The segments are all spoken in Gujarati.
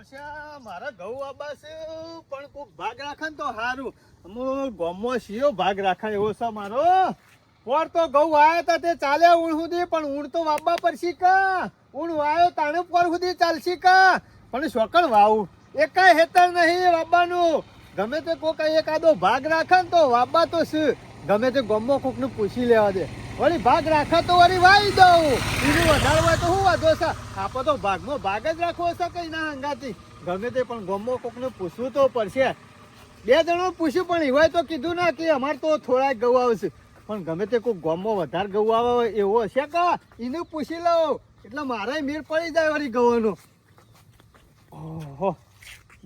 પડશે. મારા ઘઉં આબા છે પણ કોક ભાગ રાખે ને તો સારું. હું ગોમો શિયો ભાગ રાખે એવો છે મારો. પોર તો ઘઉં આવ્યા હતા તે ચાલે ઊણ સુધી, પણ ઊણ તો વાવવા પડશે કા. ઊણ વાયો તાણે પોર સુધી ચાલશે કા. પણ શોકણ વાવું એકાય હેતર નહીં વાવવાનું. ગમે તે કોક એકાદો ભાગ રાખે ને તો વાવવા તો છે. ગમે તે ગોમો કોક ને પૂછી લેવા દે. વળી ભાગ રાખે તો વળી વાવી દઉં. એનું વધારે હોય તો શું વાંધો છે? આપણે તો ભાગમાં ભાગ જ રાખવો છે કઈ ના હંગાતી. ગમે તે પણ ગોમો કોક ને પૂછવું તો પડશે. બે જણો પૂછ્યું પણ એવાય તો કીધું ના કે અમારે તો થોડા ઘઉં આવશે. પણ ગમે તે કોઈ ગોમમાં વધારે ઘઉં આવે એવો હશે કા એને પૂછી લઉં એટલે મારે મેળ પડી જાય વળી ઘઉંનો. ઓહો,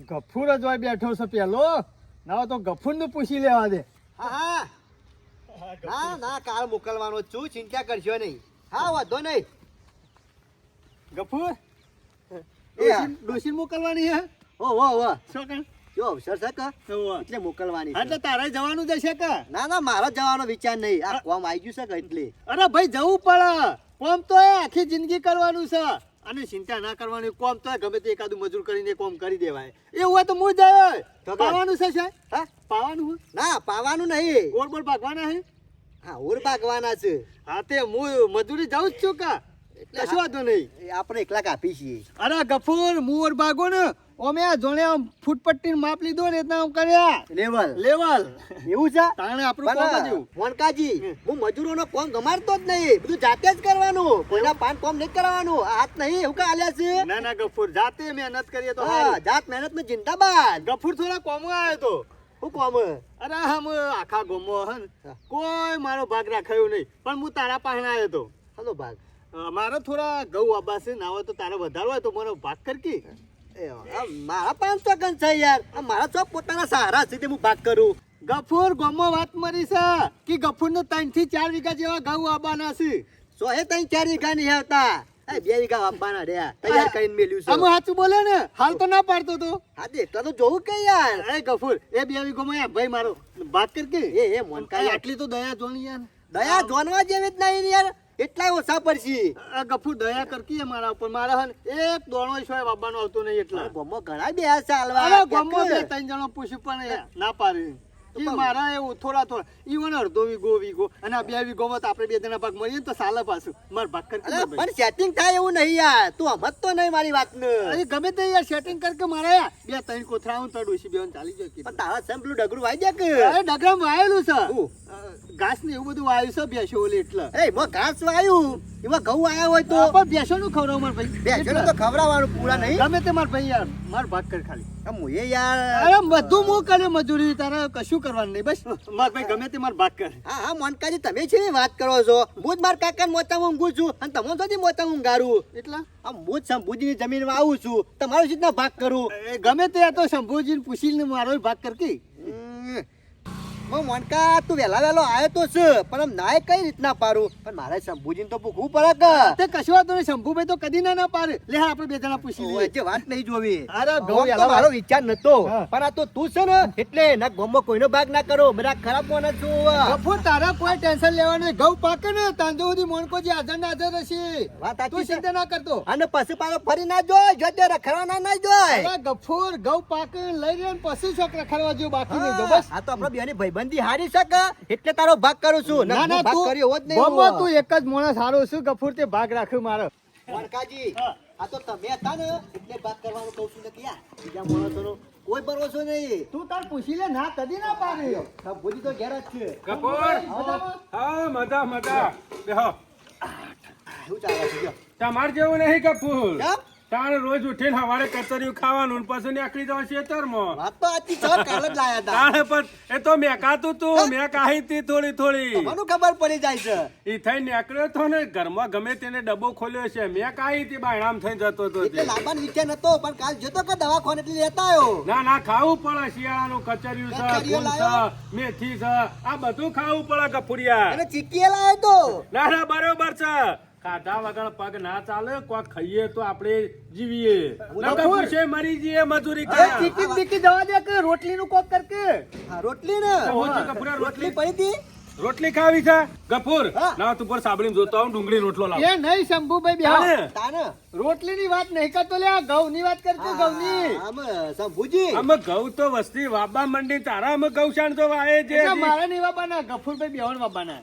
ગફુર જ હોય બેઠો છે પેલો. ના તો ગફુર નું પૂછી લેવા દે. હા ના ના કાલ મોકલવાનો છું, ચિંતા કરશો નહીં. હા વાંધો નહીં. ગફુર ડોશી મોકલવાની હે? ઓ શું કણ જો અવસર છે કે એટલે મોકલવાની છે. એટલે તારે જવાનું જશે કે? ના ના મારો જવાનો વિચાર નહીં. આ કોમ આવી ગયું છે કે એટલે. અરે ભાઈ જવું પડે. કોમ તો એ આખી જિંદગી કરવાનું છે અને ચિંતા ના કરવાની. કોમ તો ગમે તે એકાદું મજૂર કરીને કોમ કરી દેવાય. એવું હોય તો હું જાય પાવાનું છે સાહેબ. હા પાવાનું ના પાવાનું નહીં. ઓર બોર ભાગવાના હે? હા ઓર ભાગવાના છે. હા તે હું મજૂરી જાઉં જ છું કા. એટલે શું વાંધો નહીં. આપણે એકલા કાપી છીએ. અરે ગફુર હું ઓર ભાગો ને અમે આ જોણે આમ ફૂટપટ્ટી માપ લીધો ને એટલા આમ કર્યા લેવલ એવું છે તાણે આપણું કોમ જ એવું. મોનકાજી હું મજૂરોનો કોમ ગમાડતો જ નહીં. બધું જાતે જ કરવાનું. કોઈના પાન કોમ નહીં કરવાનું. હાથ નહીં એવું કા આલ્યા છે. ના ના ગફુર જાતે મહેનત કરીએ તો હા જાત મહેનત માં જિંદાબાદ. ગફુર થોડા કોમો આવ્યો તો. શું કોમ? અરે હમ આખા ગોમો હે કોઈ મારો ભાગ રાખાયો નહીં, પણ હું તારા પાસે આવ્યો તો. હાલો ભાગ મારા થોડા ઘઉં આબા છે. ના હોય તો તારે વધારો હોય તો મને ભાગ કરકી. મારા 500 ગણ છે યાર. મારા તો પોતાના સહારા છે તે હું ભાગ કરું. ગફુર ગોમો વાત મરી છે કે ગફુર ને 3 થી 4 વીઘા જેવા ઘઉં આબાના છે. 103 4 વીઘા નહીં આવતા. 2 વીઘા આપવાના રહ્યા તૈયાર કરીને મેલ્યું છે. આમ સાચું બોલે ને હાલ તો ના પાડતો તો. હા એટલા તો જોવું કે યાર. એ ગફુર એ 2 વીઘામાં ભાઈ મારો ભાગ કરકી. એ મોનકા આટલી તો દયા જોણી યાર. દયા જોનવા જેવી જ નહીં યાર. એટલા ઓછા પડશે. ગફુર દયા કરકી મારા ઉપર. મારા એક દોણો છે બાબાનો આવતો નહીં. એટલા ગમો ઘણા બે ચાલવા. અરે ગમો 2-3 જણો પૂછ્યું પણ ના પાડે. મારા એવું થોડા ઈવન અડધો વીઘો અને આ 2 વીઘોમાં તો આપણે 2 જણા ભાગ મળીએ તો સાલે પાછું માર ભાગ કરકે. પણ સેટિંગ થાય એવું નહીં યાર. તું સમજતો નહીં મારી વાત ને. અરે ગમે તે યાર સેટિંગ કરકે મારા 2-3 કોથરા હું તડુસી બેન ચાલી જાય. પણ તારા સેમ્પલ ડગરું વાઈ જાય કે? અરે ડગરામ વાયેલું છે. ઘાસ ને એવું બધું વાયું છે બેસો ઓલે એટલે. એ મો ઘાસ વાયું એમાં ઘઉં આયા હોય તો પણ બેસો નું ખવડાવ માર ભાઈ. બેસવાનું તો ખવડાવવાનું પૂરા નહીં. ગમે તે માર ભાઈ યાર માર ભાગ કર ખાલી. મુએ યાર અરે બધું હું કરે મજૂરી. તારે કશું કરવાનું નહીં બસ માર ભાઈ ગમે તે માર ભાગ કર. હા મોનકાજી તમે છે વાત કરો છો. હું જ મારા કાકા મોતા ઊંઘું છું અને તમે તો મોતા ઊંઘારું. એટલા આમ હું જ શંભુજીની જમીનમાં આવું છું. તમારો રીતના ભાગ કરું. ગમે તે તો શંભુજીને પૂછીને મારો ભાગ કરકી. મોનકા તું વહેલો આવ્યો તો છે પણ આમ નાય કઈ રીતના પારું. પણ મારે શંભુજીને તો પૂછવું પડે કે. તે કશું વાતો નહીં. શંભુભાઈ તો કદી ના પારે. લે આપણે 2 જણા પૂછી લઈએ. જે વાત નહીં જોવી. અરે મારો વિચાર નતો પણ આ તો તું છે ને એટલે ના ગમો કોઈનો ભાગ ના કરો. બધા ખરાબ મોન છું. ગફુર તારા કોઈ ટેન્શન લેવાનું નહીં. ઘઉં પાકે ને તાંજો સુધી મોનકોજી હાજર ના હાજર રહેશે. વાત તું ચિંતા ના કરતો. અને પછી પાછો ફરી ના જોય જો તે રખડવાના ના જોય. અરે ગફુર ઘઉં પાકે લઈ લે ને પછી શોક રખડવા જેવું બાકી નહીં. જો બસ આ તો આપણો બેની ભાઈબંધી હારી શકે એટલે તારો ભાગ કરું છું. ના ના ભાગ કર્યો હોત નહીં. ગમો તું એક જ મોણસ સારો છું. ગફુર તે ભાગ રાખ્યો મારો. મોનકાજી આ તો તમે હતા ને એટલે ભાગ કરવાનું કહું છું ને ક્યાં બીજા માણસોનો કોઈ ભરોસો નહીં. તું તાર પૂછી લે. ના કદી ના પાડે. શંભુજી તો ઘેર જ છે. કપૂર હા મજા બેહો. શું ચાલે છે? તમાર જેવું નહીં કપૂર. કેમ? તારે રોજ ઉઠીને સવારે કચરિયું ખાવાનું પછી નીકળી જાવ ખેતરમાં. વાત તો આથી ચાર કાલ જ લાયા હતા. તારે પણ એ તો મેકાતું તું મેં કાહી તી થોડી મને ખબર પડી જાય છે. ઈ થઈ નીકળ્યો તો ને ઘરમાં ગમે તેને ડબ્બો ખોલ્યો છે મેં કાહી તી બાયણામ થઈ જતો તો એટલે લાંબાનો વિચાર નતો પણ કાલ જતો કે દવાખાને એટલે લેતા આવ્યો. ના ખાવું પડે શિયાળાનું કચરિયું છે કચરિયું ગુંદ લાયો? છે મેથી છે આ બધું ખાવું પડે કપૂરિયા. અને ચીકી લાવ્યો તો. ના બરોબર છે. ખાધા વગર પગ ના ચાલે. કોક ખાઈએ તો આપણે જીવીએ. નકર પૂછે મરી જઈએ મજૂરી કરે. ચીકી બીકી જવા દે કે રોટલી નું કોક કરકે. હા રોટલી ને તો હું તો કપૂરા રોટલી પડી હતી. રોટલી ખાવી છે ગફુર હા. ના તું પર સાબડીમાં જોતો આવું ડુંગળી રોટલો લાવ એ નહીં શંભુભાઈ બેહો. તાને તાને રોટલીની વાત નહીં કરતો લે, આ ઘઉંની વાત કરતો, ઘઉંની. આમ શંભુજી અમે ઘઉં તો વસ્તી વાબા મંડી તારા અમે ગૌશાણ તો વાય છે એટલે મારા નહીં બાબાના, ગફુરભાઈ બેહોણ બાબાના.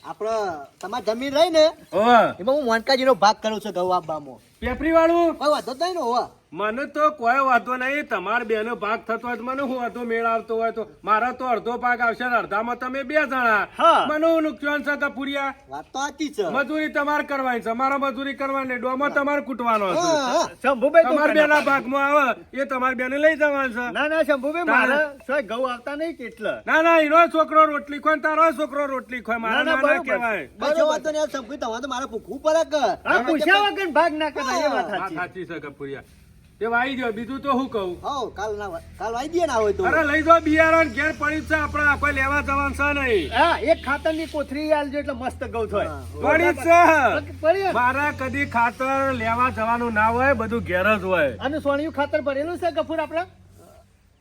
આપડે તમારી જમીન રહી ને ઓહ એમાં હું મોનકાજીનો ભાગ કરું છું ઘઉં આપવામાં. પેપરી વાળું કોઈ વાંધો જ નહીં ને હોવા. મને તો કોઈ વાંધો નહીં તમારે બેનો ભાગ થતો હોય તો મને શું વાંધો મેળ આવતો હોય તો મારા તો અડધો ભાગ આવશે ને અડધામાં તમે 2 જણા હા. મને હું નુકસાન છે કપૂરિયા વાત તો સાચી છે. મજૂરી તમારે કરવાની છે મારા મજૂરી કરવાની ડોમાં તમારે કૂટવાનો છે હા, હા. શંભુભાઈ તો તમારા કના. બેના ભાગમાં આવે એ તમારે બેને લઈ જવાનું છે ના ના શંભુભાઈ, મારે સોય ઘઉં આવતા નહીં કેટલા. ના ના એનો છોકરો રોટલી ખોય ને તારો છોકરો રોટલી ખોય મારા ના, ના, નાના બરોબર. કહેવાય બસો વાંધો નહીં, શંભુજી તમારે તો મારે ભૂખવું પડે કે. હા, પૂછ્યા વગર ભાગ ના કરાય, એ વાત વાત સાચી. સાચી છે કપૂરિયા તે વાઈ દો બીજું તો શું કહું હોવ, કાલ વાઈ દઈએ ના હોય તો. અરે લઈ દો બિયારણ ઘેર પડી જ છે આપડા કોઈ લેવા જવાનું છે નહીં હા, એક ખાતરની કોથળી આલજો એટલે મસ્ત ઘઉં થાય. પડી જ છે પડી ને? મારા કદી ખાતર લેવા જવાનું ના હોય બધું ઘેર જ હોય અને સોનિયું ખાતર ભરેલું છે ગફુર આપડે?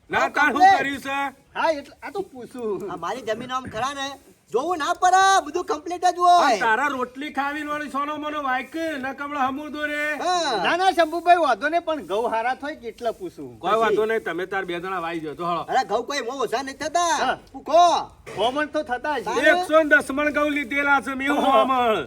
ના તાર શું કર્યું છે હા, એટલે આ તો પૂછું. આ મારી જમીન આમ ખરા ને જોવું ના પડે, બધું કમ્પ્લીટ જ પણ હોય. તારા રોટલી ખાવી વાળી સોનો મોનો વાયક ન કમળા હમું દોરે હા. ના ના શંભુભાઈ, વાંધો નહીં, પણ ઘઉં હારા થાય કેટલા પૂછું. કોઈ વાંધો નહીં તમે તાર 2 જણા વાઈ જાઓ તો હળો અરે ઘઉં કોઈ મોં ઓછા નથી થતા. હા. ભૂખો. કોમન તો થતા જ. તારે? 110 મણ ઘઉં લીધેલા છે મેં હું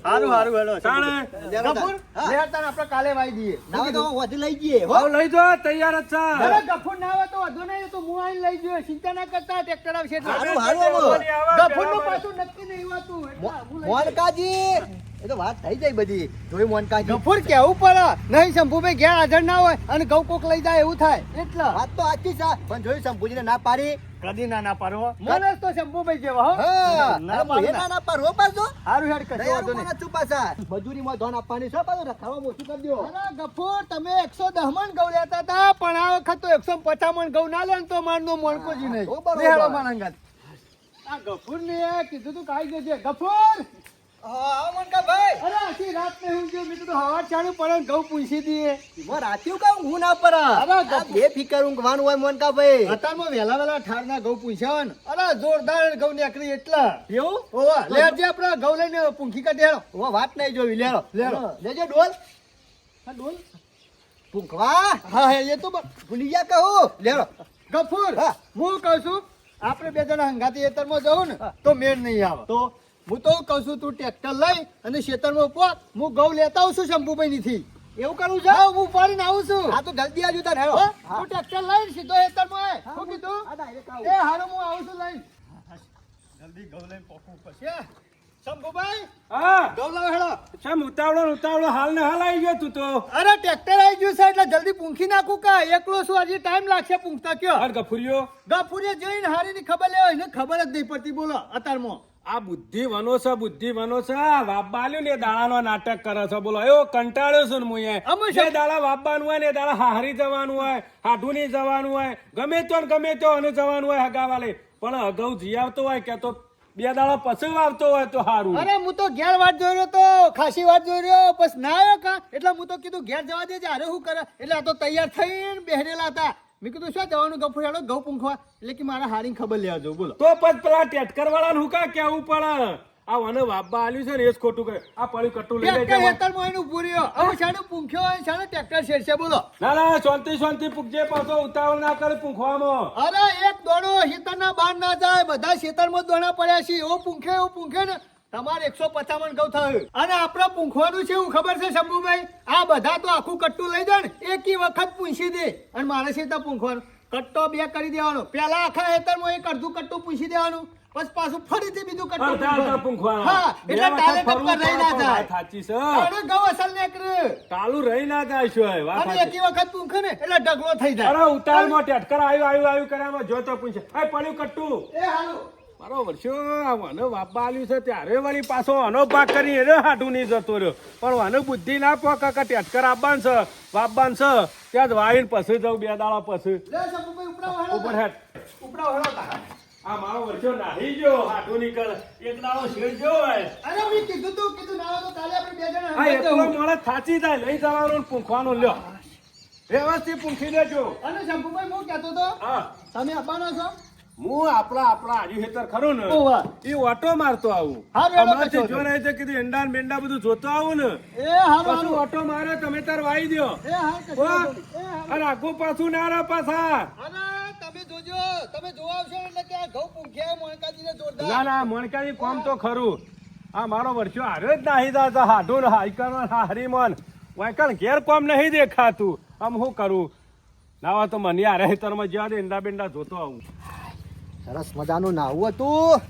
હારું હારું હેલો. તાણે? ગફુર, હા. લે તાણ આપણે કાલે વાઈ દઈએ. ના હોય તો વધુ લઈ જઈએ હો. ભાવ લઈ જાઓ તૈયાર જ છે અરે ગફુર ના આવે તો વાંધો નહીં, એ તો હું આઈને લઈ જઈએ, ચિંતા ના કરતા, ટ્રેક્ટર આવશે એટલે. હારું, હારું. ગફુરનું પાછું નક્કી નહીં હોતું, એટલે હું લઈ જઈશ. મોનકાજી એ તો વાત થઈ જાય બધી. જોઈ મોનકાજી. ગફુર કેવું પડે નહીં, શંભુભાઈ ઘેર હાજર ના હોય અને ઘઉં કોક લઈ જાય એવું થાય એટલે. વાત તો સાચી છે, પણ જોયું શંભુજીને ના પાડી. કદી ના ના પાડવો. મને તો શંભુભાઈ જેવા હો. હા. ના અરે પાડું મોહે ના. ના પાડવો પાછો. હારું હેડ, કશો વાંધો તૈયાર નહીં. મને શું પાછા? મજૂરીમાં ધોન આપવાની છે, પાછું રખાવામાં ઓછું કરી દ્યો. અરે ગફુર, તમે 110 મણ ઘઉં લેતા હતા, પણ આ વખત તો 150 મણ ઘઉં ના લે ને તો મારનો મોણકોજી નહીં. ઓ, બરોબર. લે હેડો મારા અંગાત. આ ગફુર ને કીધું તું કાઈ જજે. ગફુર, હા, આવો મોનકાભાઈ. અરે આખી રાત ને હું જો મેં કીધું હવા ચાલુ પડે ને ઘઉં પૂછી દઈએ. એમાં રાત્યું કાં હું ના પર અરે આ બેફિકર ઊંઘવાનું હોય મોનકાભાઈ. અત્યારમાં વહેલા વહેલા ઠારના ઘઉં પૂછ્યા ને, અરે જોરદાર ઘઉં નીકળી એટલા. એવું? ઓવા, લે આજે આપણે ઘઉં લઈને પૂંખી કાઢી હેડો. ઓ વાત નહીં જોવી. લેરો લેરો. લેજો ડોલ. હા, ડોલ. પૂંખવા. હા, એ તો ભૂલી ગયા કહું. લેરો. ગફુર, હા. હું કહું છું આપણે 2 જણા હંગાથી ખેતરમાં જવું ને તો મેળ નહીં આવે. તો હું તો કહું છું તું ટ્રેક્ટર લઈ અને ખેતરમાં પો, હું ઘઉં લેતા આવું છું શંભુભાઈ નીથી. એવું કરવું છે? હા, હું ઉપાડીને આવું છું. હા તો જલ્દી આવજો તાર હેરો. હો? તું ટ્રેક્ટર લઈને સીધો ખેતરમાં આય. શું કીધું? આ direct આવું. એ હારું, હું આવું છું લઈને. જલ્દી ઘઉં લઈને પોકવું પડશે. શંભુભાઈ, હા ઘઉં લાવો હેડો. શેમ ઉતાવળો હાલ ને હાલ આવી ગયો તું તો અરે ટ્રેક્ટર આવી ગયું છે એટલે જલ્દી પૂંખી નાખું કા એકલો છું, હજી ટાઈમ લાગશે પૂંખતા કયો. હાલ ગફુરિયો ગફુરે જોઈને હારીની ખબર લેવા, એને ખબર જ નહીં પડતી, બોલો અત્યારમાં. આ બુદ્ધિ વનો છે આ વાબ્બા આલ્યું ને એ દાડાનો નાટક કરે છે બોલો એવો કંટાળ્યો છું ને હું અમે એ શું- જે દાડા વાબ્બાનું હોય ને એ દાડા હારી જવાનું હોય હાઢુની જવાનું હોય ગમે તો ને ગમે તો અને જવાનું હોય હગાવાલે પણ અગાઉ જી આવતો હોય કે તો 2 દાડા પછી આવતો હોય તો હારું અરે હું તો ઘેર વાટ જોઈ રહ્યો તો, ખાસી વાટ જોઈ રહ્યો, પછી ના આવ્યો કા એટલે હું તો કીધું ઘેર જવા દેજે. અરે શું કરે એટલે આ તો તૈયાર થઈને બેહરેલા હતા. મેં કીધું શું જવાનું ગફુર હેડો ઘઉં પૂંખવા, એટલે કે મારા હારીને ખબર લેવા જવું. બોલો. તો પછી પેલા ટેટકર વાળા હું કા કેવું પડે આ વને વાબ્બા આલ્યું છે ને એ જ ખોટું કરે આ પડી કટ્ટું લઈ ટ્રેક્ટર લેજે હેતરમાં એનું ઊભું રહ્યો. હવે શાનું પૂંખ્યો હોય, શાનું ટ્રેક્ટર શેરશે, બોલો. ના શાંતિ પૂછજે પાછો ઉતાવળ ના કરે પૂંખવામાં અરે એક દોડો ખેતરના બહાર ના જાય, બધા ખેતરમાં જ દોણા પડ્યા છે. એવો પૂંખે ને તમારે 150 મણ ઘઉં થયું. અને આપણે પૂંખવાનું છે એવું ખબર છે શંભુભાઈ? આ બધા તો આખું કટ્ટું લઈ જાય ને એકી વખત પૂંછી દે અને મારે છે ત્યાં પૂંખવાનું કટ્ટો 2 કરી દેવાનો. પેલા આખા ખેતરમાં એક અડધું કટ્ટું પૂછી દેવાનું, પછી પાછું ફરીથી બીજું કટ્ટું અડધા પૂંખવાનું. પૂંખવાના. હા, એટલે બે વખત ટાલે ફરવું ટપકા રહી ના પડે, જાય. વાત સાચી છે તારે ઘઉં અસલ નીકળે. ચાલુ રહી ના જાય શું હોય, વાત અને સાચી. એકી વખત પૂંખે ને એટલે ઢગલો થઈ જાય. અરે ઉતાવળમાં ટેટકર આવ્યું કર્યામાં જોતો પૂછે આ પડ્યું કટ્ટું એ હારું. બરોબર શું મને વાપા આલ્યું છે ત્યારે વળી પાછો આનો ભાગ કરી એને હાટું નહીં જતો રહ્યો પણ આને બુદ્ધિ ના પોકા કે ટેટકર આપવાનું છે વાપવાનું છે ત્યાં જ વાવીને પછી જાઉં 2 દાડા પછી લે શંભુભાઈ ઉપડાવો હેડો. ઉપર હેઠ ઉપડાવો હેડો તારા. આ મારો વર્ષો નાહી ગયો હાટું નીકળ એક દાડો શેર ગયો હોય અરે મેં કીધું ના હોય તો કાલે આપણે 2 જણા આ હંગાથે એટલો જવું. મોડે થાચી જાય લઈ જવાનું ને પૂંખવાનું લ્યો વ્યવસ્થિત પૂંખી દેજો અને શંભુભાઈ હું કહેતો તો હા તમે આવવાના છો? હું આપણા આજુ હેતર ખરો ને ઓવા. એ ઓટો મારતો આવું હા, વેલો હમણાં કશો જો રહે છે કીધું એંડા ને બેંડા બધું જોતો આવું ને એ હારું પાછું હારું. ઓટો મારે તમે તાર વાઈ દ્યો એ હાર કશો હો? વાંધો નહીં. એ હારું. અને આખું પાછું ના રા પાછા અરે તમે જોજો, તમે જોવા આવશો એટલે કે આ ઘઉં પૂંખ્યા મોણકાજીને જોરદાર. ના ના મણકાની કોમ તો ખરું આ મારો વર્ષો હાર્યો જ નાહી દાતા હાડું ને હાઈકર હારીમન વાયકલ ઘેર કોમ નહીં દેખાતું આમ હું કરું નાવા તો મને યાર હેતરમાં જ્યાં એંડા બેંડા જોતો આવું સરસ મજાનું નાવું હતું.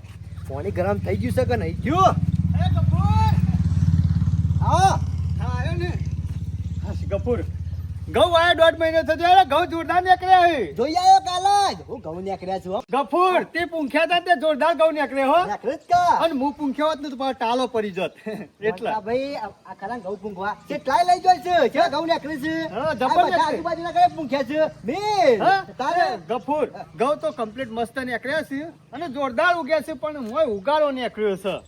પાણી ગરમ થઈ ગયું છે કે નહીં ગયું? એ ગફુર. આવો. હા, આયો ને. હા, ગફુર. ઘઉં આયા 1.5 મહિનો થયો છે. અરે ઘઉં જોરદાર નીકળ્યા હે. જોઈ આવ્યો કાલે જ. હું ઘઉં નીકળ્યા છું હો. ગફુર, તે પૂંખ્યા હતા તે જોરદાર ઘઉં નીકળે હો. નીકળ્યું જ કા? અને હું પૂંખ્યો હોત ને તો પાછો ટાલો પડી જત. એટલા. મોટા ભાઈ આ ખરા ઘઉં પૂંખવા કેટલાય લઈ જોઈ છે કેવા ઘઉં નીકળે છે? હા, આ જબરજસ્ત. બધા આજુબાજુના કઈ પૂંખ્યા છે? બેન, હા? તારે ગફુર, ઘઉં તો કમ્પ્લીટ મસ્ત નીકળ્યા છે અને જોરદાર ઉગ્યા છે પણ મોય ઉગાડો નીકળ્યો છે.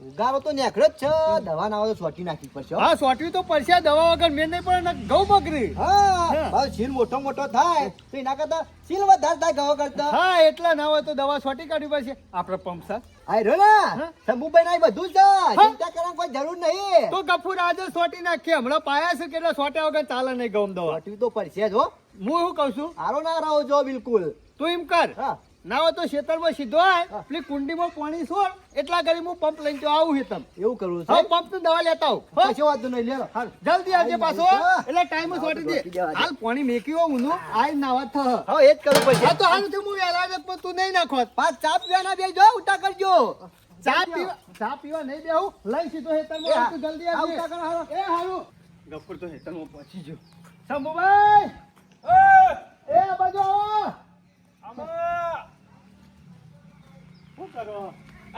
ઉગારો તો નીકળ્યો જ છે. દવા ના હોય તો સોટી નાખવી પડશે હો. હા, સોટવી તો પડશે, દવા વગર મેં નહીં પડે ને ઘઉં બગડી. હા, હા. બસ સીલ મોટો મોટો થાય તો એના કરતા સીલ વધારે થાય ઘઉં કરતા. હા, એટલા ના હોય તો દવા સોટી કાઢવી પડશે. આપણે પંપ સા આય રહ્યો ને હા. શંભુભાઈ ના બધું જ છે. હા. ચિંતા કરવાની કોઈ જરૂર નહીં. તો ગફુર આજે સોટી નાખીએ. હમણાં પાયા છે કેટલા સોટ્યા વગર ચાલે નહીં ઘઉં દવા. સોટવી તો પડશે જ હો. હું શું કહું છું, હારો ના રહો જો બિલકુલ. તું એમ કર, હા ના હોય તો ખેતરમાં સીધો આય, હા. પેલી કુંડીમાં પાણી છોડ, એટલા ઘડી હું પંપ લઈને તો આવું હેતમ. એવું કરવું હા, છે. પંપ દવા લેતા આવું. હો? કશો વાંધો નહીં લેલો. હાલ, જલ્દી આવજે પાછો હા. એટલે ટાઈમ સોટી દે. હાલ પાણી મેક્યું ઊનું આય નાવા થ. હવે એ જ કરવું પડશે. હા તો હાલ હું વહેલા જ પણ તું નહીં નાખો. પાંચ ચા પીવાના બે જો ઉટા કરજો. ચા પીવા નહીં દેવું, લઈ સીધો હેતરમાં એ હા. તું જલ્દી હા, આવજે. ઉતા કરો, હાલો. એ હારું. ગફુર તો હેતરમાં પહોંચી ગયો. શંભુભાઈ, એ આ બાજુ આવો. આમાં શું કરો?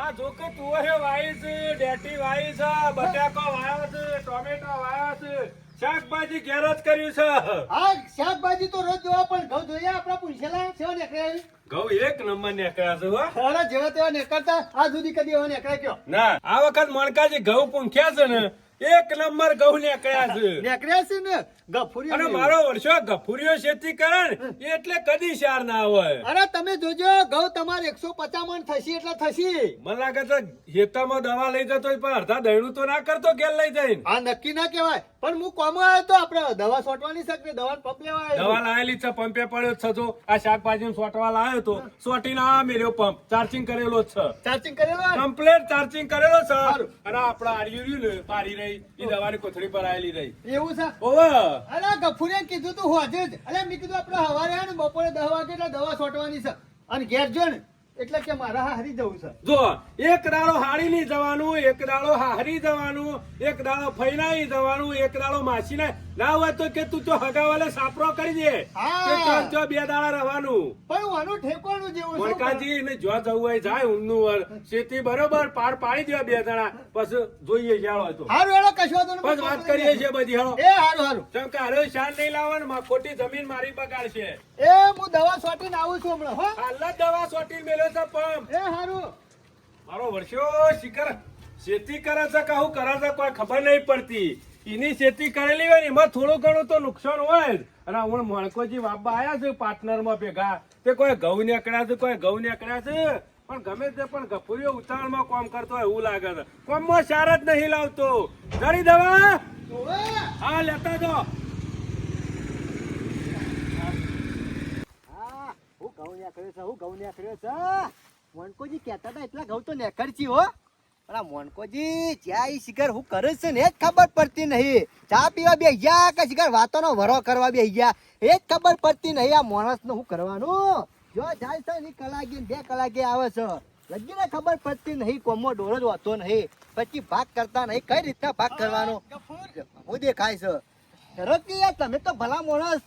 આ જો કે તુવેર વાઈ છે ડેટી વાઈ છે બટાકો વાયો છે ટોમેટો વાયો છે શાકભાજી ઘેર જ કર્યું છે હા, શાકભાજી તો રોજ જોવા પણ ઘઉં જોઈએ આપણા પૂછેલા સેવા નીકળ્યા. ઘઉં એક નંબર નીકળ્યા છે હો અરે જેવા તેવા નીકળતા આ સુધી કદી એવા નીકળ્યા કયો ના આ વખત મણકાજી ઘઉં પૂંખ્યા છે ને એક નંબર ઘઉં નીકળ્યા છે નીકળ્યા છે ને ગફુરી અને મારો વર્ષો ગફુરીઓ ખેતી કરે ને એટલે કદી શાર ના હોય અરે તમે જોજો ઘઉં તમારે 150 મણ થશે એટલે થશે. મને લાગે છે ખેતરમાં દવા લઈ જતો હોય પણ અડધા દયણું તો ના કરતો ઘેર લઈ જઈને આ નક્કી ના કહેવાય પણ હું કોમ આવ્યો તો આપણે દવા છોટવાની છે દવા પંપ લેવા આવ્યો. દવા લાયેલી છે પંપે પડ્યો જ છે જો આ શાકભાજી સોટવા લાવ્યો તો સોટીને આ મેર્યો પંપ ચાર્જિંગ કરેલો જ છે ચાર્જિંગ કરેલો હોય? કમ્પ્લેટ ચાર્જિંગ કરેલો છે સારું. અને આપડા આર્યું રહ્યું ને પાડી રહી એ દવાની કોથળી પર આવેલી રહી એવું છે. ઓવે અરે ગફુરે કીધું તું હોજે જ. અરે મેં કીધું આપણે હવારે આવે ને બપોરે 10 વાગે એટલે દવા છોટવાની છે અને ઘેર જો ને એટલે કે મારા હારી જવું છે. જો એક દાડો હારી નહીં જવાનું એક દાડો હારી જવાનું એક દાડો ફૈનાઈ જવાનું એક દાડો માસી ના હોય તો કે તું તો હગાવાલે સાપરો કરી દે હા. કે ચાલ જો બે દાડા રહેવાનું પણ આનું ઠેકવાનું જેવું છે. મોણકાજી ને જો જવું હોય જાય ઊંઘનું વર ખેતી બરોબર પાર પાડી દે બે જણા પછી જોઈએ જાળ હોય તો હારું હેડો કશો વાંધો નહીં. બસ વાત કરીએ છીએ બધી હાલો એ હારું હારું. કેમ કે હારે શાન નહીં લાવવાનું માં ખોટી જમીન મારી બગાડશે એ હું દવા છોટીને આવું છું હમણાં હો. હાલ જ દવા સોટી મેલ્યો છે પંપ એ હારું. મારો વર્ષો શિખર ખેતી કરે છે કે હું કરે છે કોઈ ખબર નહીં પડતી એની ખેતી કરેલી હોય ને એમાં થોડું ઘણું તો નુકસાન હોય જ અને હું મણકોજી વાપા આયા છે પાર્ટનર માં ભેગા તે કોઈ ઘઉં નીકળ્યા છે કોઈ ઘઉં નીકળ્યા છે પણ ગમે તે પણ ગફુરીઓ ઉતાવળમાં કામ કરતો હોય એવું લાગે છે કોમમાં સાર જ નહીં લાવતો જરી દવા ઓવે. હા લેતા જો હા, હું ઘઉં નીકળ્યો છે, હું ઘઉં નીકળ્યો છે. મોનકોજી કહેતા હતા એટલા ઘઉં તો નીકળશી હો. પણ આ મોનકોજી જ્યાં ઈ શિખર હું કરે છે ને એ જ ખબર પડતી નહીં. ચા પીવા બેસી ગયા કે શિખર વાતોનો વરો કરવા બેસી ગયા એ જ ખબર પડતી નહીં. આ માણસનું શું કરવાનું? જો જાય છે ને ઈ કલાકે ને 2 કલાકે આવે છે. લગીને ખબર પડતી નહીં. કોમો ડોર જ હોતો નહીં. પછી ભાગ કરતા નહીં. કઈ રીતના ભાગ કરવાનો ગફુર. હું દેખાય છે. રકી યાર તમે તો ભલા માણસ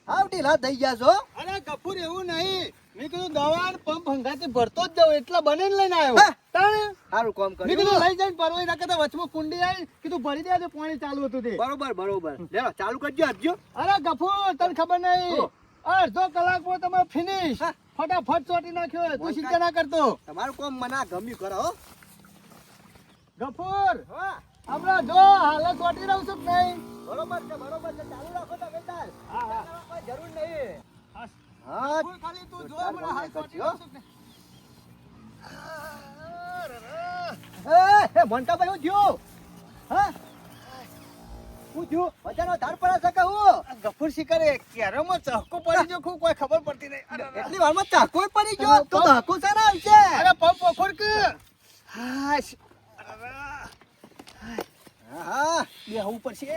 હાવ ઢીલા થઈ ગયા છો. અરે ગફુર એવું નહીં. મેં કીધું દવા ને પંપ હંગાથી ભરતો જ જાઉં એટલા બને લઈને આવ્યો. હા. તાણે સારું કામ મેં કીધું કર્યું. લઈ જઈને પરવાઈ નાખતા વચમાં કુંડી આવી કીધું ભરી દે તો પાણી ચાલુ હતું તે. બરોબર બરોબર લેલો ચાલુ કરજો આપજો. અરે ગફુર તને ખબર નહીં શું? અડધો કલાકમાં તમારે ફિનિશ હા. ફટાફટ ચોટી નાખ્યો તું ચિંતા ના કરતો. તમારું કામ મને આ ગમ્યું કરો હો. ગફુર હા આપડે જો હાલત ચોટી રહું છું કે નહીં. બરોબર છે ચાલુ રાખો તમે તાર. હા, હા. કોઈ જરૂર નહીં. હા. હા ગફુર ખાલી તું જો હમણાં કરજો, હો. એ મોન્ટાભાઈ હું થયું? હા? હું થયું? વજાનો ધાર પડે છે કે હું? ગફુર શિકારે કેરમમાં ચહકો પડી ગયો ખૂબ કોઈ ખબર પડતી નહીં. એટલી વારમાં ચાકો પડી ગયો તો ચાકો સારા આવશે. અરે પગ પકડ કે હાશ. હા બેહવું પડશે.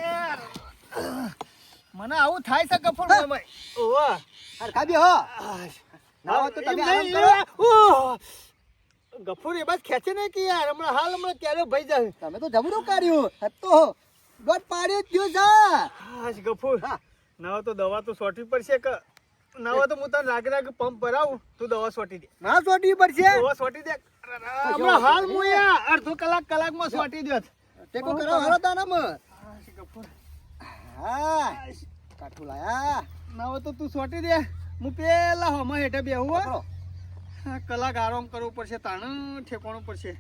મને આવું થાય છે ગફુર ભાઈ. ઓવા હરખા બી હો ના હોય તો તમે આરામ કરો. ગફુર એ બાદ ખેંચે નહીં કે યાર હમણાં ક્યારે ભાઈ જાય. તમે તો જબરું કર્યું તો દોઢ પાડ્યો જ ગયો છે. હાશ ગફુર ના હોય તો દવા તો સોટી પડશે કે ના હોય તો હું તને રાગ પંપ ભરાવું તું દવા સોટી દે. ના સોટી પડશે. દવા સોટી દે. હમણાં હાલ હું યાર અડધો કલાકમાં સોટી દો. ટેકો કરો હાલો તાનામાં. હાશ ગફુર હા કાઠું લાયા. ના હોય તો તું સોટી દે. હું પેલા હમણાં હેઠે બેહું હો. પકડો. કલાક આરામ કરવું પડશે તાણ ઠેકવાનું પડશે.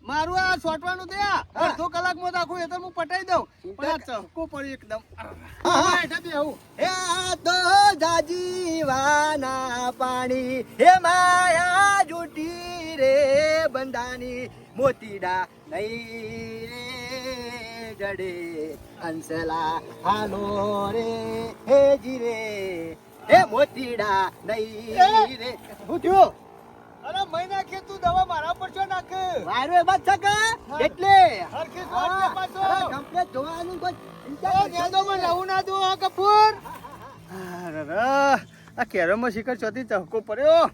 મારું આ સોટવાનું દે અડધો કલાકમાં તો આખું એ તો હું પટાઈ દઉં પણ આ ચહકો પડી એકદમ. હેઠે બેહું. હે આ તો જાજીવાના પાણી હે માયા જૂટી રે બંધાની મોતીડા નહીં રે જડે હંસલા હાલો રે હે જીરે હે મોતીડા નહીં રે. શું થયું? અરે મહિના કે તું દવા મારા પર છો નાખ. વાયરો એમાં જ છે કે? એટલે હરખી સોટ દે પાછો. કમ્પ્લેટ જોવાનું કોઈ એ નેદોમાં નવું ના દો આ કપૂર. આ કેરમમાં શિખર ચોથી ચહકો પડ્યો.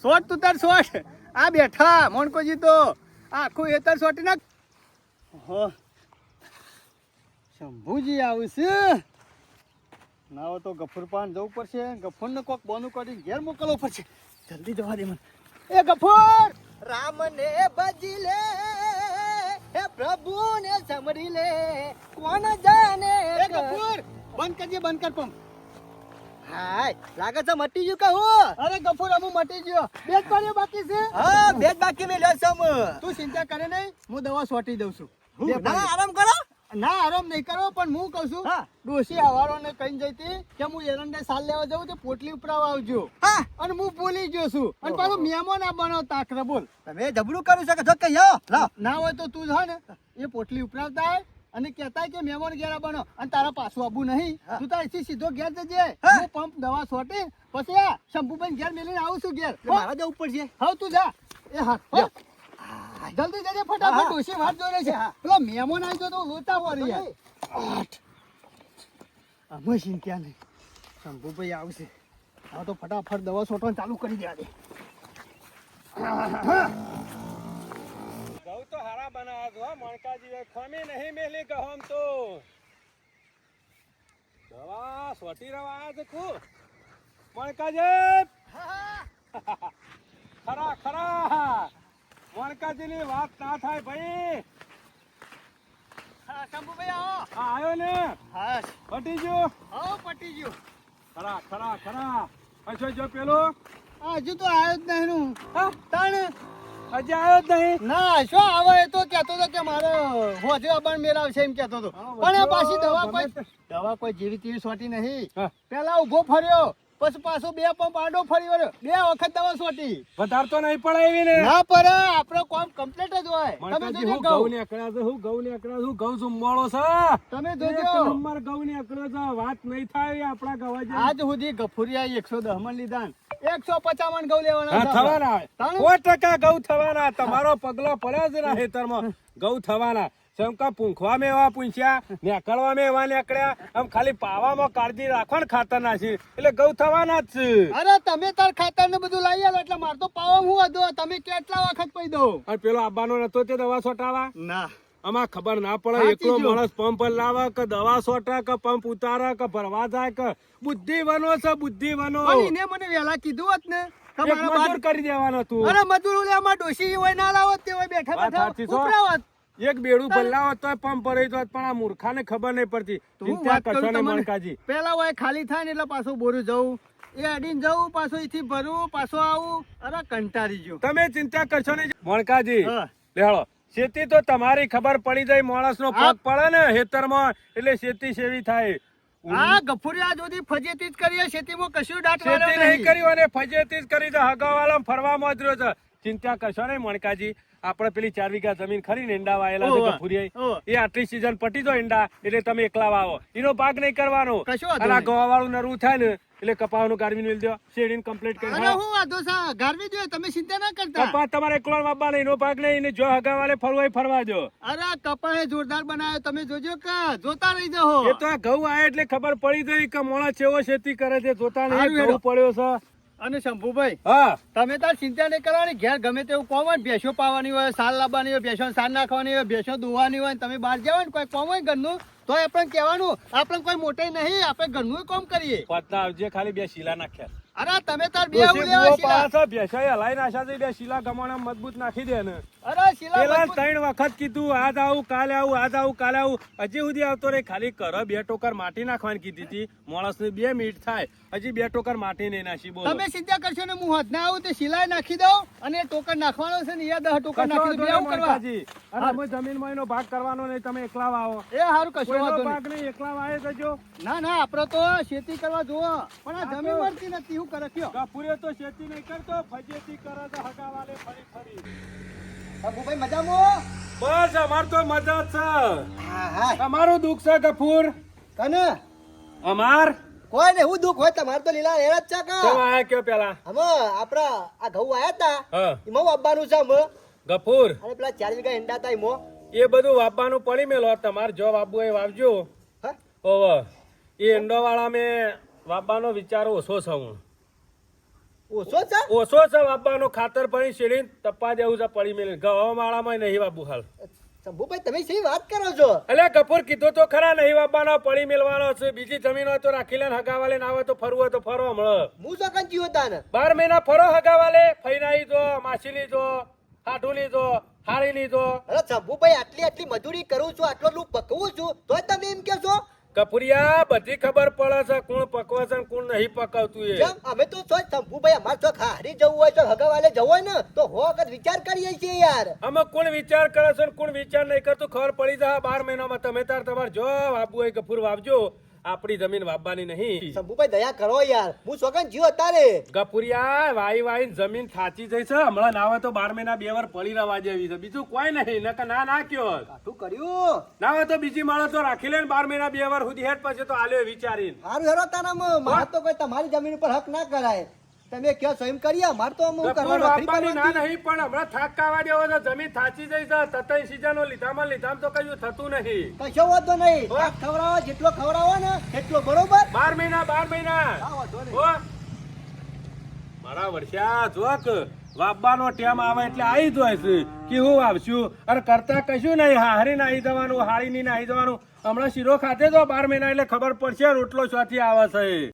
શોટ તું તાર શોટ. આ બેઠા મોનકોજી તો આખું એ તાર શોટી નાખ. હો શંભુજી આવશે. ના હોય તો ગફુર પાન જવું પડશે. ગફુરને કોક બોનું કરીને ઘેર મોકલવું પડશે. જલ્દી જવા દે મને. એ ગફુર રામ ને ભજી લે હે પ્રભુ ને સમરી લે કોણ જાને એ ગફુર બંધ કરજે બંધ કર પંપ. હાય લાગે છે મટી ગયું કહું. અરે ગફુર અમુ મટી ગયો. બે જ પાડ્યો બાકી છે. હા બેજ બાકી મેં લ્યો સમ. તું ચિંતા કરે નહીં હું દવા સોટી દઉં છું. બે ના પાડ્યો. આરામ કરો. ના આરામ નહીં કરો પણ હું કહું છું હા. ડોશી હવારોને કઈ જઈતી કે હું એરંડે સાલ લેવા જાઉં તો પોટલી ઉપરાવા આવજો. હા અને હું ભૂલી ગયો છું અને પાછું મહેમાન આ બનાવ તાકરે બોલ. તમે જબરું કરી શકો છો કે યો લાવ. ના હોય તો તું છે ને એ પોટલી ઉપરાવતા આય અને કહેતા કે મહેમાન ઘેર બનો અને તારા પાછું આવું નહીં. હા. તું તારથી સીધો ઘેર જજે. હા. હું પંપ દવા સોટી પછી આ શંભુભાઈ ઘેર મેલીને આવું છું ઘેર. મારા જવું પડશે. હા તું જા. એ હા લ્યો. જલ્દી જજે હા, ફટાફટ. હા. ડોશી વાત જોઈ રહી છે. હા. પેલો મહેમાન આવી ગયો તો લોતા પડી યાર. અમે ચિંતા નહીં. શંભુભાઈ આવશે. હા તો ફટાફટ દવા છોટવાનું ચાલુ કરી દેવા દે. ઘઉં તો હારા બનાવ્યા છો હો, મણકાજી ખમી નહીં મેલી કહો તો દવા સોટી રવા છે કુ મણકાજી ખરા ખરા મણકાજીની વાત ના થાય ભાઈ. હા શંભુભાઈ આવો. આ આવ્યો ને હા પટી ગયો. હા પટી ગયું. ખરા ખરા ખરા અચ્છા જો પેલો હજુ તો આવ્યો જ નહીં નું. હા તાણ હજી આવ્યો જ નહીં. ના શું આવે એ તો કહેતો હતો કે મારે હોજે અબાણ મેળાવશે એમ કહેતો હતો. પણ એ પાછી દવા કોઈ જેવી તેવી સોટી નહીં. હા. પેલા ઊભો ફર્યો પછી પાછો બે પંપ આડો ફર્યો રે. બે વખત દવા સોટી. વધારે તો નહીં પડે એવી ને ના પર આપણો કામ કમ્પ્લીટ જ હોય. તમે મણકાજી જોજો હું ઘઉં. ઘઉં ને અકળ્યા છે હું ઘઉં ને અકળ્યા છું ઘઉં સુંવાળો છે. તમે એક જોજો નંબર ઘઉં ને અકળ્યો છે વાત નહીં થાય આપણા ગવા જેવી. આજ સુધી ગફુરિયા 110 મણ લીધા 155 ઘઉં લેવાના હા હતા. થવાના તાણે? 100% ઘઉં થવાના. તમારો પગલો પડ્યો છે ને ખેતરમાં ઘઉં થવાના. શંકા પૂંખવા માં એવા પૂંછ્યા નેકળવા માં એવા નેકળ્યા. આમ ખાલી પાવામાં કાળજી રાખો ને ખાતર નાખી એટલે ઘઉં થવાના જ છે. અરે તમે તાર ખાતર ને બધું લાવી આલો એટલે માર તો પાવા હું હતો. તમે કેટલા વખત કહી દો. અને પેલો આબાનો નતો તે દવા છોટાવા ના આમાં ખબર ના પડે. સાચી એકલો જો. માણસ પંપ લાવે કે દવા છોટા કે પંપ ઉતારે કે ભરવા જાય કે બુદ્ધિ વનો છે બુદ્ધિ વનો. પણ એને મને વહેલા કીધું હોત ને કે એક મારા મજૂર બાર- કરી દેવાનો તું. અરે મજૂર ઓલે આમાં ડોશી હોય ના લાવો તે હોય બેઠા વાત બેઠા સાચી છો. ઉપરાવત. એક બેડું ભલાવત તોય પંપ ભરાઈ જોત પણ આ મૂર્ખાને ખબર નહીં પડતી. તો હું ચિંતા વાત કરશો કરું નહીં તમને. મણકાજી. પેલા હોય ખાલી થાય ને એટલે પાછું બોરું જવું એ અડીને જવું પાછું અહીંથી ભરવું પાછું આવું. અરે કંટાળી ગયો. તમે ચિંતા કરશો નહીં મણકાજી. હા. લેહળો ખેતી તો તમારી ખબર પડી જાય માણસનો હા. પગ પડે ને ખેતરમાં એટલે ખેતી સેવી થાય. આ ગફુરિયા જોડી ફજેતી જ કરીએ ખેતીમાં કશું દાટ ખેતી વાળો નહીં કર્યું અને ફજેતી જ કરી તો હગાવાલા ફરવામાં જ રહ્યો છે. ચિંતા કરશો નહીં મણકાજી, આપણે પેલી 4 વીઘા જમીન ખરી ને ઈંડા વાયેલા છે ઓવે, ગફુરિયા, ઓવે. એ આટલી સીઝન પટી દો ઈંડા એટલે તમે એકલા વાવો, એનો ભાગ નહીં કરવાનો. કશો વાંધો અને આ નહીં. ગવાવાળું નરવું થાય ને એટલે કપાવાનું ગારવીને મેલ દો, શેરડીને કમ્પ્લીટ કરી અરે હું વાંધો છે ગારવી જોઈએ, તમે ચિંતા ના કરતા. કપા તમારે એકલો વાવવાનો, એનો ભાગ નહીં, એને જો હગાવાલે ફરવા હોય ફરવા દો. અરે કપાએ જોરદાર બનાવ્યો, તમે જોજો કે જોતા રહી જાઓ. એ તો આ ઘઉં આયા એટલે ખબર પડી ગઈ કે મોણા ચેવો ખેતી કરે છે, જોતા નહીં હારું ઘઉં હેડો. પડ્યો છે. અને શંભુભાઈ, હા તમે તાર ચિંતા નહીં કરવાની, ઘેર ગમે તેવું કોમ હોય ને, ભેંસો પાવાની હોય, સાલ લાવવાની હોય, ભેંસો સાલ નાખવાની હોય, ભેંસો દોવાની હોય, ને તમે બહાર જાવ ને કોઈ કોમ હોય ઘરનું, તો આપણે કહેવાનું આપણે કોઈ મોટે નહીં, આપણે ઘરનું કોમ કરીએ. પતના આવજે, ખાલી 2 શીલા નાખ્યા. અરે તમે તાર બે ડોશી ઉલેવા બુઓ શીલા. પાસે ભેંસાએ હલાઈ નાખ્યા છે, 2 શીલા ગમાણા મજબૂત નાખી દે ને. અરે શીલા પેલા મજબૂત. 3 વખત કીધું આજ આવું કાલે આવું, આજ આવું કાલે આવું, હજી સુધી આવતો રે. ખાલી કર 2 ટોકર માટી નાખવાની કીધી હતી, માણસને 2 મિનિટ થાય, હજી 2 ટોકર માટી નહીં નાખી. બોલો તમે ચિંતા કરશો ને, હું હાથના આવું તે શીલાએ નાખી દઉં, અને ટોકન નાખવાનો છે ને, એ 10 ટોકન કશો નાખી દઉં. વાંધો બે નહીં કરવા. મણકાજી. અને અમે જમીનમાં એનો ભાગ કરવાનો નહીં, તમે એકલા વાવો. એ હારું કશો કોઈનો વાંધો ભાગ નહીં. નહીં, એકલા વાવે જજો. ના ના, આપડે તો ખેતી કરવા જોવો, પણ આ જમીન મળતી નથી, હું કરે કયો. ગફુરિયો તો ખેતી નહીં કરતો, ફજેતી કરે છે હગાવાલે ફરી ફરી. શંભુભાઈ મજામાં? બસ અમાર તો મજા જ છે. હા હા. તમારું દુઃખ છે ગફુર? કને અમાર કોઈ ને હું દુઃખ હોય તમારે તો લીલા એરા જ છે કેમ કા. આયા કયો પેલા? અમે આપડા આ ઘઉં આયા તા, હા એમાં વાવવાનું છે અમે. ગફુર, અને પેલા 4 વીઘા ઈંડા તા એમાં. એ બધું વાવવાનું પડી મેલો, તમારે જો વાવવું એ વાવજો. હા? ઓવ એ ઈંડો વાળા મેં વાવવાનો વિચાર ઓછો છે. હું ઓછો છે? ઓછો છે વાવવાનો, ખાતર પડી શેરીને તપા દેવું છે પડી મેલી. ઘઉં વાળામાં નહીં વાવવું હાલ. શંભુભાઈ તમે શી વાત કરો છો? એટલે ગફુર કીધું તો ખરા, નહીં વાવવાનો, પડી મેલવાનો છે. બીજી જમીન હોય તો રાખી લે, હગાવાલે ના હોય તો ફરવું હોય તો ફરો. હમણાં હું તો કંચી હતા ને. 12 મહિના ફરો હગાવાલે, ફૈનાઈ જો, માછલી જો, હાઠુલી જો, હાળીની જો. અરે શંભુભાઈ આટલી આટલી મજૂરી કરું છું, આટલો લોક પકવું છું, તોય તમે એમ કહો છો? કપુરિયા બધી ખબર પડે છે કોણ પકવે છે ને કોણ નહીં પકવતું. એ કેમ? અમે તો છો શંભુભાઈ, અમારે તો હારી જવું હોય તો હગાવાલે જવું હોય ને તો વખત વિચાર કરીએ છીએ યાર. આમાં કોણ વિચાર કરે છે ને કોણ વિચાર નહીં કરતું ખબર પડી જાય 12 મહિનામાં. તમે તાર તમારે જો વાવવું હોય ગફુર વાવજો, આપણી જમીન વાવવાની નહીં. શંભુભાઈ દયા કરો યાર, હું સોગન જીવ તારે. ગફુરિયા વાઈ વાઈ જમીન થાચી જઈ છે, હમણાં ના હોય તો 12 મહિના 2 વાર પડી રવા જેવી છે, બીજું કોઈ નહીં. નકર ના ના કયો કાઠું કર્યું. ના હોય તો બીજી માણસ તો રાખી લે ને 12 મહિના 2 વાર સુધી હેઠ પછી તો આલ્યો વિચારીને. હારું હેરો તારામાં મારે તો કોઈ તમારી જમીન ઉપર હક ના કરાય. તમે કયો સ્વયં કરીએ, મારે તો હું ગફુર કરવાનું નોકરી વાવવાની ના કરવાની. નહીં, પણ હમણાં થાક કાવા દેવો છે, જમીન થાચી જઈ છે. 27 સીઝનો લીધામાં તો કયું થતું નહીં. કશો વાંધો નહીં. હો? શાક ખવડાવો જેટલો ખવડાવો ને એટલો બરોબર. 12 મહિના 12 મહિના. હા, વાંધો નહીં. હો? મારા વર્ષા જોક વાવવાનો ટેમ આવે એટલે આવી જાય છે કે હું વાવશું. અરે કરતા કશું નહીં, હારી નાહી જવાનું, હાળી ની નાહી જવાનું. હમણાં શીરો ખાતે તો 12 મહિના એટલે ખબર પડશે રોટલો શોથી આવે છે.